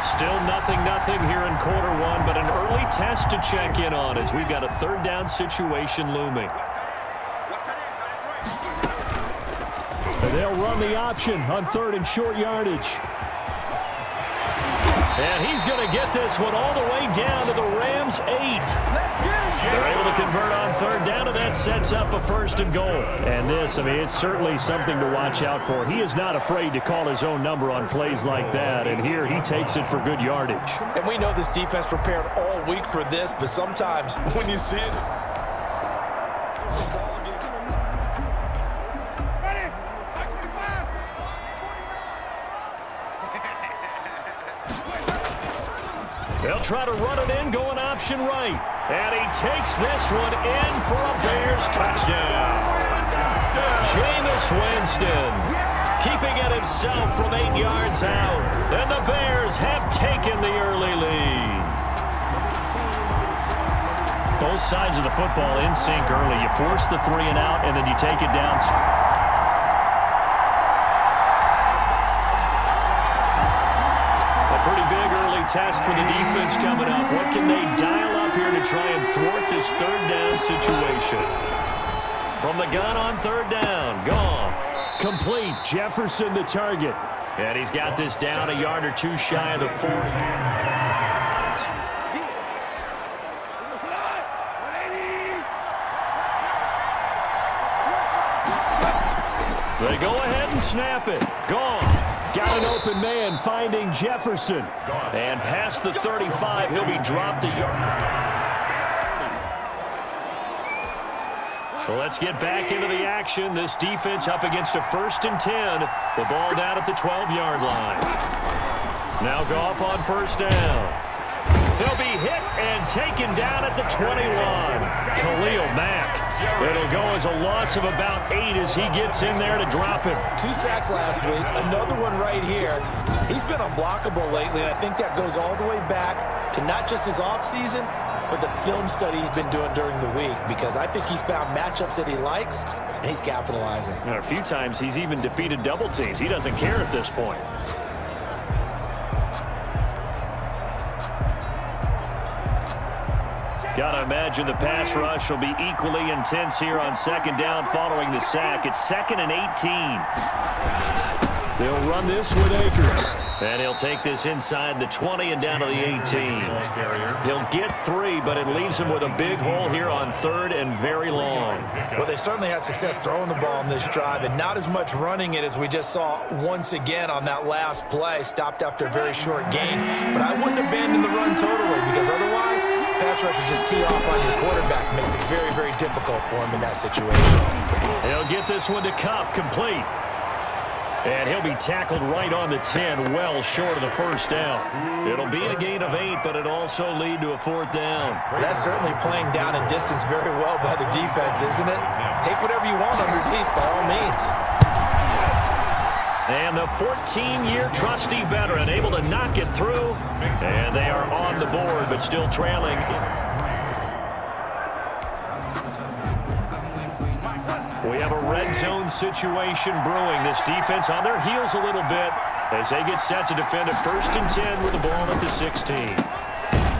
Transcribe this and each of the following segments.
Still 0-0 here in quarter one, but an early test to check in on as we've got a third down situation looming. And they'll run the option on third and short yardage. And he's going to get this one all the way down to the Rams' 8. They're able to convert on third down, and that sets up a first and goal. And this, I mean, it's certainly something to watch out for. He is not afraid to call his own number on plays like that, and here he takes it for good yardage. And we know this defense prepared all week for this, but sometimes when you see it, they'll try to run it in, going option right. And he takes this one in for a Bears touchdown. Jameis Winston keeping it himself from 8 yards out. And the Bears have taken the early lead. Both sides of the football in sync early. You force the 3 and out, and then you take it down. Pretty big early test for the defense coming up. What can they dial up here to try and thwart this third down situation? From the gun on third down, Goff. Complete. Jefferson the target. And he's got this down a yard or two shy of the 40. They go ahead and snap it. Goff. Got an open man finding Jefferson. And past the 35, he'll be dropped a yard. Well, let's get back into the action. This defense up against a 1st and 10. The ball down at the 12-yard line. Now Goff on first down. He'll be hit and taken down at the 21. Khalil Mack. It'll go as a loss of about 8 as he gets in there to drop it. 2 sacks last week, another one right here. He's been unblockable lately, and I think that goes all the way back to not just his offseason, but the film study he's been doing during the week, because I think he's found matchups that he likes, and he's capitalizing. And a few times he's even defeated double teams. He doesn't care at this point. Gotta imagine the pass rush will be equally intense here on second down following the sack. It's 2nd and 18. They'll run this with Akers. And he'll take this inside the 20 and down to the 18. He'll get 3, but it leaves him with a big hole here on third and very long. Well, they certainly had success throwing the ball in this drive, and not as much running it as we just saw once again on that last play. Stopped after a very short gain, but I wouldn't abandon the run totally, because otherwise pass rushers just tee off on your quarterback. Makes it very, very difficult for him in that situation. He'll get this one to Kupp, complete. And he'll be tackled right on the 10, well short of the first down. It'll be a gain of 8, but it'll also lead to a 4th down. That's certainly playing down and distance very well by the defense, isn't it? Take whatever you want underneath, by all means. And the 14-year trusty veteran able to knock it through. And they are on the board, but still trailing. We have a red zone situation brewing. This defense on their heels a little bit as they get set to defend a 1st and 10 with the ball at the 16.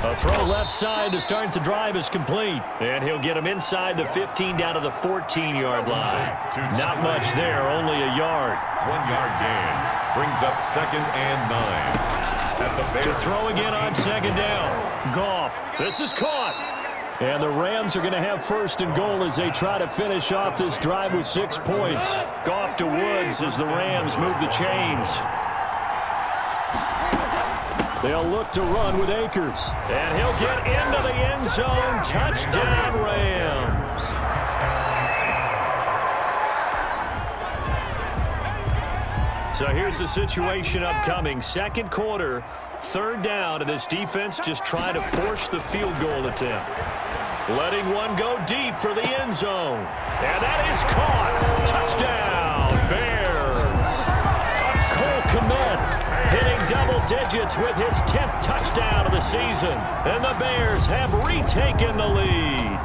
A throw left side to start the drive is complete. And he'll get him inside the 15 down to the 14-yard line. Not much there, only a yard. 1-yard gain brings up 2nd and 9. To throw again on second down. Goff. This is caught. And the Rams are going to have 1st and goal as they try to finish off this drive with 6 points. Goff to Woods as the Rams move the chains. They'll look to run with Akers. And he'll get into the end zone. Touchdown, Rams. So here's the situation upcoming. 2nd quarter, 3rd down, and this defense just trying to force the field goal attempt. Letting one go deep for the end zone. And that is caught. Touchdown, Bears. Cole Kmet hitting double digits with his 10th touchdown of the season. And the Bears have retaken the lead.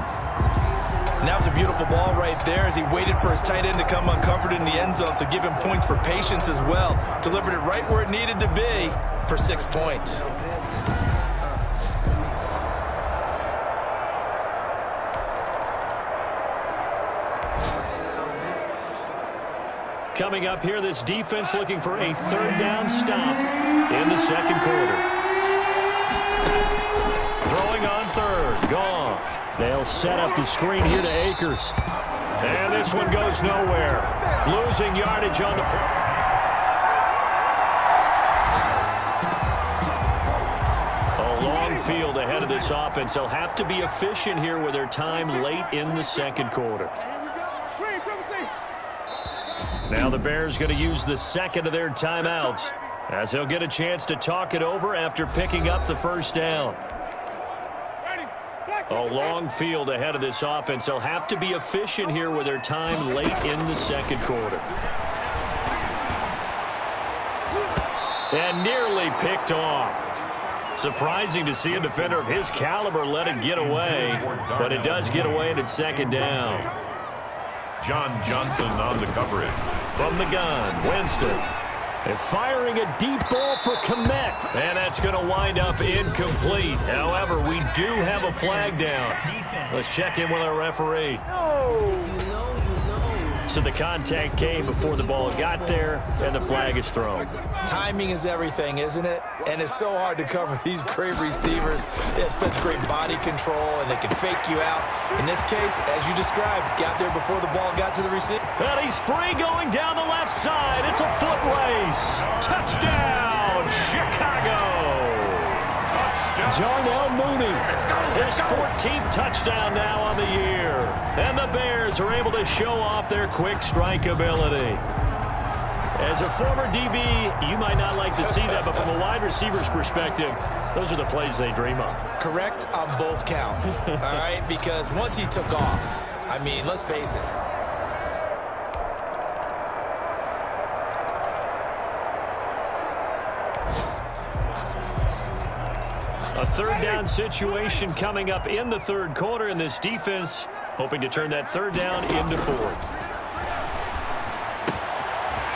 And that was a beautiful ball right there as he waited for his tight end to come uncovered in the end zone, so give him points for patience as well. Delivered it right where it needed to be. for 6 points. Coming up here, this defense looking for a third down stop in the second quarter. Throwing on third. Goff. They'll set up the screen here to Akers. And this one goes nowhere. Losing yardage on the play. A long field ahead of this offense. They'll have to be efficient here with their time late in the second quarter. Now the Bears going to use the second of their timeouts as they'll get a chance to talk it over after picking up the first down. A long field ahead of this offense. They'll have to be efficient here with their time late in the second quarter. And nearly picked off. Surprising to see a defender of his caliber let it get away, but it does get away and it's second down. John Johnson on the coverage. From the gun, Winston. And firing a deep ball for Kmet. And that's going to wind up incomplete. However, we do have a flag down. Let's check in with our referee. So the contact came before the ball got there, and the flag is thrown. Timing is everything, isn't it? And it's so hard to cover these great receivers. They have such great body control, and they can fake you out. In this case, as you described, got there before the ball got to the receiver. And he's free going down the left side. It's a foot race. Touchdown, Chicago. Darnell Mooney, his 14th touchdown now on the year. And the Bears are able to show off their quick strike ability. As a former DB, you might not like to see that, but from a wide receiver's perspective, those are the plays they dream of. Correct on both counts, all right? Because once he took off, I mean, let's face it. A third down situation coming up in the third quarter, and this defense hoping to turn that third down into fourth.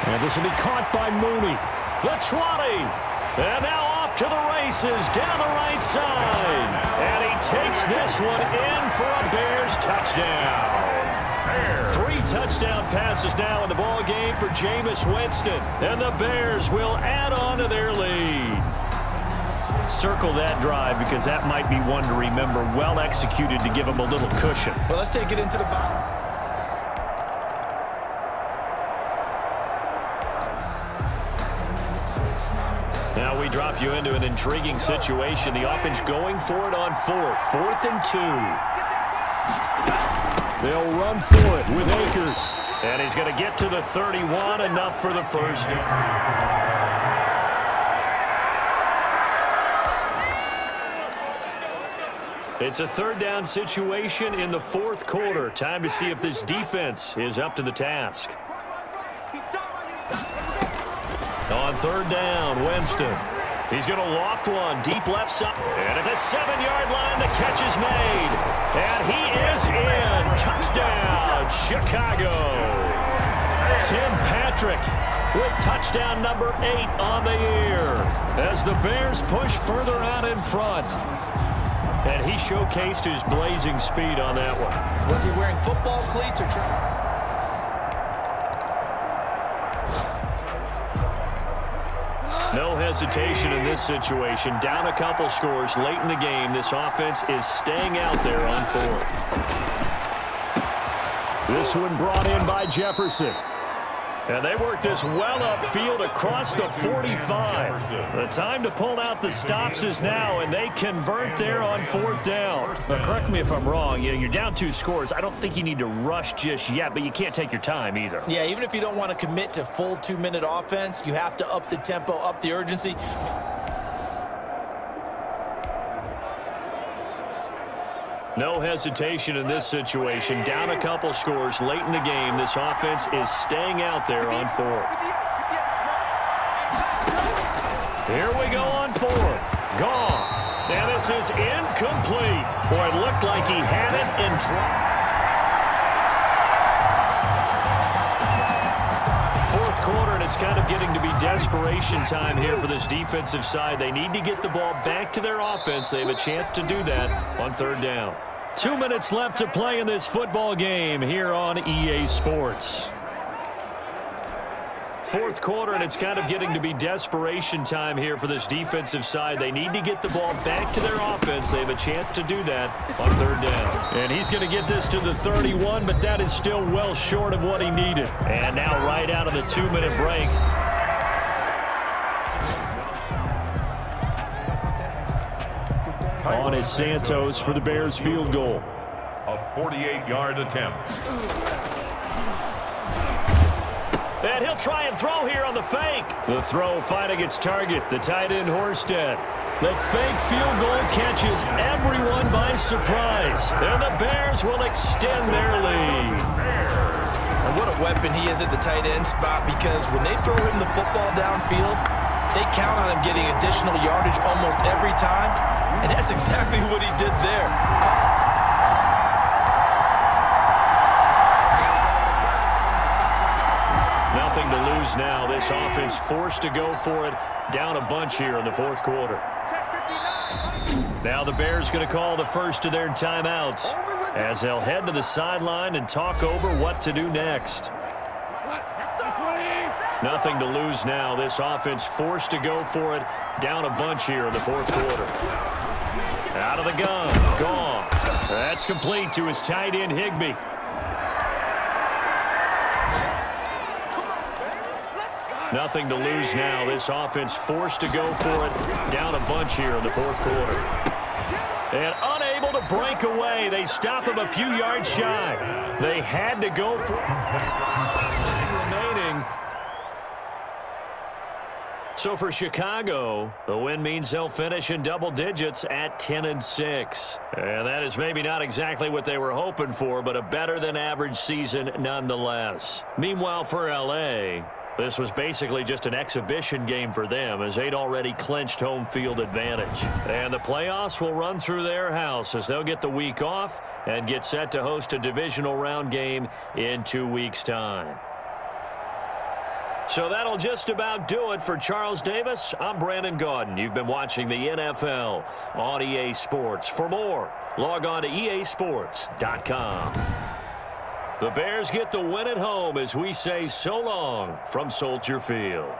And this will be caught by Mooney. The 20. And now off to the races down the right side. And he takes this one in for a Bears touchdown. 3 touchdown passes now in the ball game for Jameis Winston. And the Bears will add on to their lead. Circle that drive because that might be one to remember. Well executed to give them a little cushion. Well, let's take it into the bottom. Now we drop you into an intriguing situation. The offense going for it on fourth. 4th and 2. They'll run for it with Akers. And he's going to get to the 31, enough for the first down. It's a third down situation in the fourth quarter. Time to see if this defense is up to the task. On third down, Winston. He's going to loft one deep left side. And at the 7-yard line, the catch is made. And he is in. Touchdown, Chicago. Tim Patrick with touchdown number 8 on the year as the Bears push further out in front. And he showcased his blazing speed on that one. Was he wearing football cleats or No hesitation in this situation. Down a couple scores late in the game. This offense is staying out there on fourth. This one brought in by Jefferson. And they work this well upfield across the 45. The time to pull out the stops is now, and they convert there on 4th down. Now, correct me if I'm wrong. You're down 2 scores. I don't think you need to rush just yet, but you can't take your time either. Yeah, even if you don't want to commit to full 2-minute offense, you have to up the tempo, up the urgency. No hesitation in this situation. Down a couple scores late in the game. This offense is staying out there on 4th. Here we go on 4th. Goff. And this is incomplete. Boy, it looked like he had it in drop. 4th quarter, and it's kind of getting to be desperation time here for this defensive side. They need to get the ball back to their offense. They have a chance to do that on third down. 2 minutes left to play in this football game here on EA Sports. Fourth quarter, and it's kind of getting to be desperation time here for this defensive side. They need to get the ball back to their offense. They have a chance to do that on third down. And he's going to get this to the 31, but that is still well short of what he needed. And now right out of the 2-minute break. On is Santos for the Bears field goal. A 48-yard attempt. And he'll try and throw here on the fake. The throw finding its target, the tight end Horsted. The fake field goal catches everyone by surprise. And the Bears will extend their lead. And what a weapon he is at the tight end spot, because when they throw him the football downfield, they count on him getting additional yardage almost every time. And that's exactly what he did there. Nothing to lose now. This offense forced to go for it. Down a bunch here in the fourth quarter. Now the Bears going to call the first of their timeouts as they'll head to the sideline and talk over what to do next. Nothing to lose now. This offense forced to go for it. Down a bunch here in the fourth quarter. Out of the gun. Gone. That's complete to his tight end Higbee. Nothing to lose now. This offense forced to go for it. Down a bunch here in the fourth quarter. And unable to break away. They stop him a few yards shy. They had to go for remaining. So for Chicago, the win means they'll finish in double digits at 10-6. And that is maybe not exactly what they were hoping for, but a better than average season nonetheless. Meanwhile for LA, this was basically just an exhibition game for them, as they'd already clinched home field advantage. And the playoffs will run through their house as they'll get the week off and get set to host a divisional round game in 2 weeks' time. So that'll just about do it for Charles Davis. I'm Brandon Gaudin. You've been watching the NFL on EA Sports. For more, log on to easports.com. The Bears get the win at home as we say so long from Soldier Field.